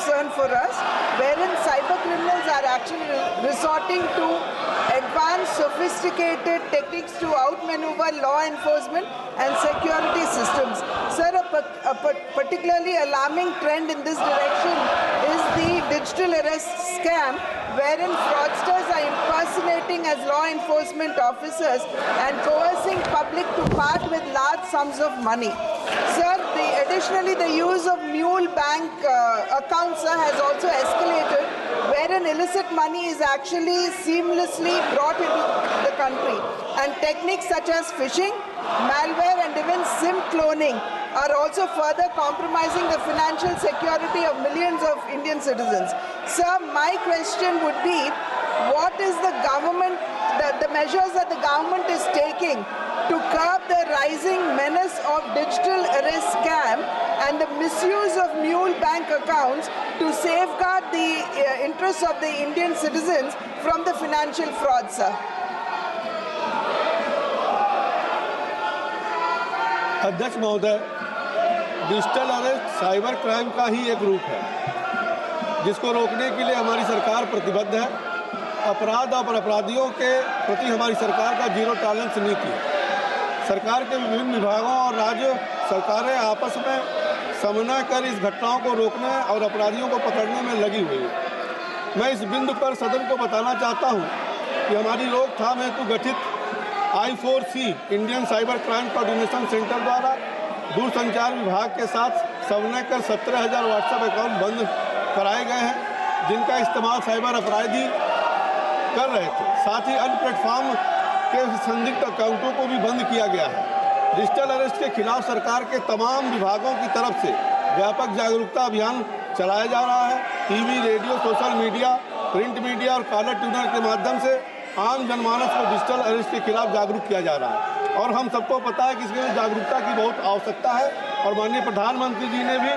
concern for us, wherein cyber criminals are actually resorting to advanced, sophisticated techniques to outmaneuver law enforcement and security systems. Sir, a particularly alarming trend in this direction is the digital arrest scam, wherein fraudsters are impersonating as law enforcement officers and coercing public to part with large sums of money. Sir, additionally, the use of mule bank accounts has also escalated, wherein illicit money is actually seamlessly brought into the country. And techniques such as phishing, malware and even SIM cloning are also further compromising the financial security of millions of Indian citizens. Sir, my question would be, what is the government, the measures that the government is taking to curb the rising menace of digital arrest scam and the misuse of mule bank accounts to safeguard the interests of the Indian citizens from the financial fraud, sir? अध्यक्ष महोदय, digital arrest cyber crime का ही एक रूप है जिसको रोकने के लिए हमारी सरकार प्रतिबद्ध है। अपराध और अपराधियों के प्रति हमारी सरकार का जीरो टॉलरेंस नीति है। सरकार के विभिन्न विभागों और राज्य सरकारें आपस में समन्वय कर इस घटनाओं को रोकने और अपराधियों को पकड़ने में लगी हुई है। मैं इस बिंदु पर सदन को बताना चाहता हूं कि हमारी रोकथाम हेतु गठित I4C Indian cyber crime coordination centre द्वारा दूरसंचार विभाग के साथ समन्वय कर 17,000 व्हाट्सएप अकाउंट बंद कराए गए हैं, जिनका इस्तेमाल साइबर अपराधी कर रहे थे। साथ ही अन्य प्लेटफॉर्म के संदिग्ध अकाउंटों को भी बंद किया गया है। डिजिटल अरेस्ट के खिलाफ सरकार के तमाम विभागों की तरफ से व्यापक जागरूकता अभियान चलाया जा रहा है। TV, radio, social media, print media और कॉलर ट्यूनर के माध्यम से आम जनमानस को डिजिटल अरेस्ट के खिलाफ जागरूक किया जा रहा है और हम सबको पता है कि इसमें जागरूकता की बहुत आवश्यकता है। और माननीय प्रधानमंत्री जी ने भी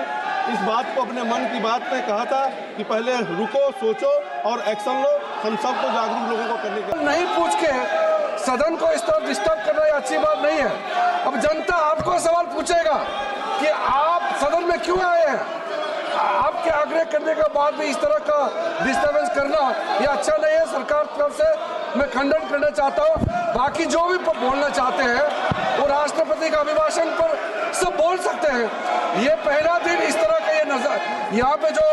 इस बात को अपने मन की बात में कहा था कि पहले रुको, सोचो और एक्शन लो। हम सबको जागरूक लोगों को करने के नहीं पूछ के सदन को इस तरह डिस्टर्ब करना ये अच्छी बात नहीं है। अब जनता आपको सवाल पूछेगा कि आप सदन में क्यों आए हैं। आपके आग्रह करने के बाद भी इस तरह का डिस्टर्बेंस करना ये अच्छा नहीं है। सरकार की तरफ से मैं खंडन करना चाहता हूँ। बाकी जो भी बोलना चाहते हैं वो राष्ट्रपति का अभिभाषण पर सब बोल सकते हैं। ये पहला दिन इस तरह का ये नजर यहाँ पे जो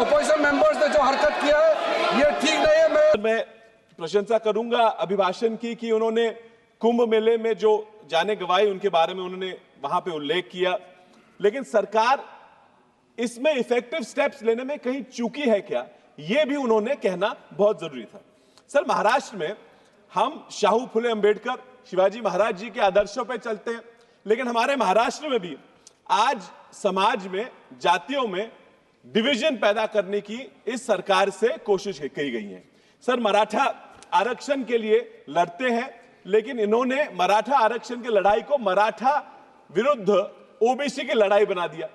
अपोजिशन मेंबर्स ने जो हरकत किया है ये ठीक नहीं है। मैं प्रशंसा करूंगा अभिभाषण की कि उन्होंने कुंभ मेले में जो जाने गंवाई उनके बारे में उन्होंने वहां पे उल्लेख किया, लेकिन सरकार इसमें इफेक्टिव स्टेप्स लेने में कहीं चूकी है क्या, यह भी उन्होंने कहना बहुत जरूरी था। सर, महाराष्ट्र में हम शाहू फुले अंबेडकर, शिवाजी महाराज जी के आदर्शों पे चलते हैं, लेकिन हमारे महाराष्ट्र में भी आज समाज में, जातियों में डिवीजन पैदा करने की इस सरकार से कोशिश की गई है। सर, मराठा आरक्षण के लिए लड़ते हैं, लेकिन इन्होंने मराठा आरक्षण की लड़ाई को मराठा विरुद्ध ओबीसी की लड़ाई बना दिया।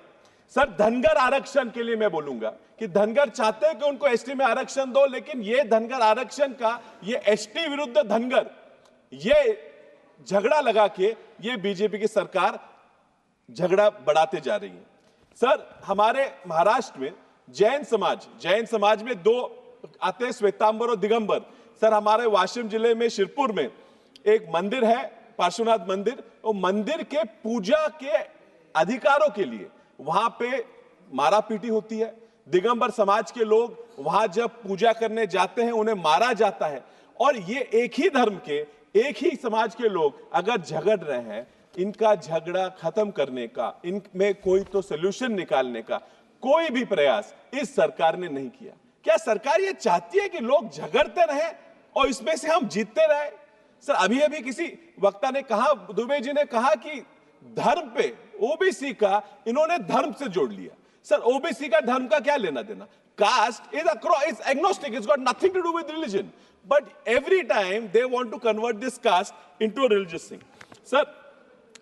सर, धनगर आरक्षण के लिए मैं बोलूंगा कि धनगर चाहते हैं कि उनको एसटी में आरक्षण दो, लेकिन ये धनगर आरक्षण का ये एसटी विरुद्ध धनगर ये झगड़ा लगा के ये बीजेपी की सरकार झगड़ा बढ़ाते जा रही है। सर, हमारे महाराष्ट्र में जैन समाज में दो आते हैं, श्वेतांबर और दिगंबर। सर, हमारे वाशिम जिले में शिरपुर में एक मंदिर है, पार्श्वनाथ मंदिर। वो मंदिर के पूजा के अधिकारों के लिए वहां पे मारापीटी होती है। दिगंबर समाज के लोग वहां जब पूजा करने जाते हैं उन्हें मारा जाता है। और ये एक ही धर्म के, एक ही समाज के लोग अगर झगड़ रहे हैं, इनका झगड़ा खत्म करने का, इनमें कोई तो सोल्यूशन निकालने का कोई भी प्रयास इस सरकार ने नहीं किया। क्या सरकार ये चाहती है कि लोग झगड़ते रहे और इसमें से हम जीतते रहे? सर, अभी किसी वक्ता ने कहा, दुबे जी ने कहा कि धर्म पे ओबीसी का इन्होंने धर्म से जोड़ लिया। सर, ओबीसी का धर्म का क्या लेना देना? Caste is agnostic, it's got nothing to do with religion, but every time they want to convert this caste into a religious thing. Sir,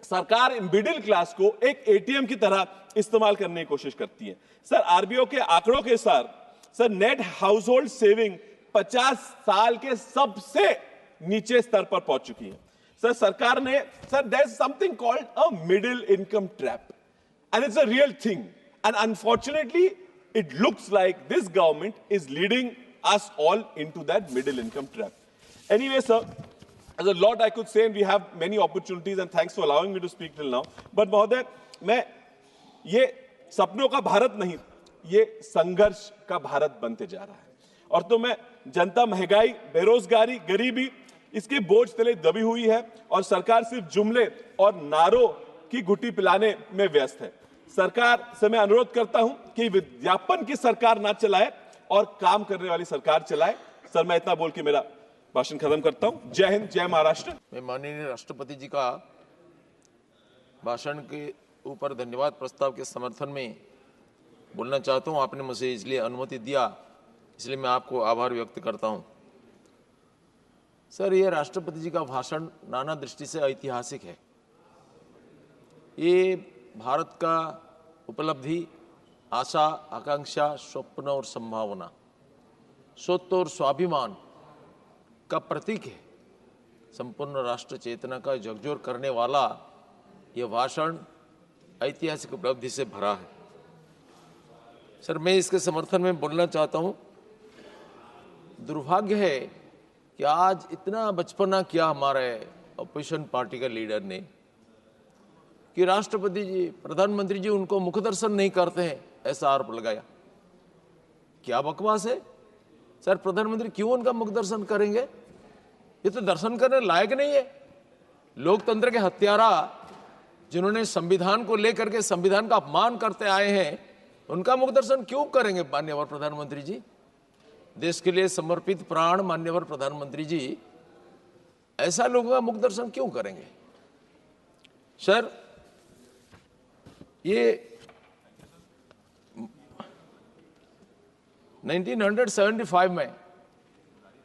सरकार मिडिल क्लास को एक एटीएम की तरह इस्तेमाल करने की कोशिश करती है। सर, आरबीओ के आंकड़ों के साथ sir net house hold saving 50 साल के सबसे नीचे स्तर पर पहुंच चुकी है। सर, सरकार ने, sir, there is something called a middle income trap and it's a real thing, and unfortunately it looks like this government is leading us all into that middle income trap. Anyway, sir, there's a lot I could say, and we have many opportunities, and thanks for allowing me to speak till now. But महोदय, मैं ये सपनों का भारत नहीं, ये संघर्ष का भारत बनते जा रहा है। और तो मैं जनता महंगाई, बेरोजगारी, गरीबी, इसके बोझ तले दबी हुई है और सरकार सिर्फ जुमले और नारों की गुटी पिलाने में व्यस्त है। सरकार से मैं अनुरोध करता हूं कि विज्ञापन की सरकार ना चलाए और काम करने वाली सरकार चलाए। सर, मैं इतना बोल के मेरा भाषण खत्म करता हूं। जय हिंद, जय महाराष्ट्र। मैं माननीय राष्ट्रपति जी का भाषण के ऊपर धन्यवाद प्रस्ताव के समर्थन में बोलना चाहता हूं। आपने मुझे इसलिए अनुमति दिया, इसलिए मैं आपको आभार व्यक्त करता हूं। सर, ये राष्ट्रपति जी का भाषण नाना दृष्टि से ऐतिहासिक है। ये भारत का उपलब्धि, आशा, आकांक्षा, स्वप्न और संभावना, स्वत्व और स्वाभिमान का प्रतीक है। संपूर्ण राष्ट्र चेतना का झकझोर करने वाला यह भाषण ऐतिहासिक उपलब्धि से भरा है। सर, मैं इसके समर्थन में बोलना चाहता हूं। दुर्भाग्य है कि आज इतना बचपना किया हमारे अपोजिशन पार्टी का लीडर ने कि राष्ट्रपति जी, प्रधानमंत्री जी उनको मुख दर्शन नहीं करते हैं, ऐसा आरोप लगाया। क्या बकवास है सर? प्रधानमंत्री क्यों उनका मुख दर्शन करेंगे? ये तो दर्शन करने लायक नहीं है। लोकतंत्र के हत्यारा जिन्होंने संविधान को लेकर के संविधान का अपमान करते आए हैं, उनका मुख दर्शन क्यों करेंगे माननीय प्रधानमंत्री जी? देश के लिए समर्पित प्राण माननीय प्रधानमंत्री जी ऐसा लोगों का मुख दर्शन क्यों करेंगे? सर, ये 1975 में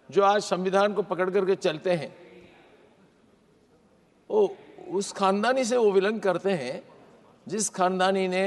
जो आज संविधान को पकड़ करके चलते हैं, वो उस खानदानी से वो विलन करते हैं जिस खानदानी ने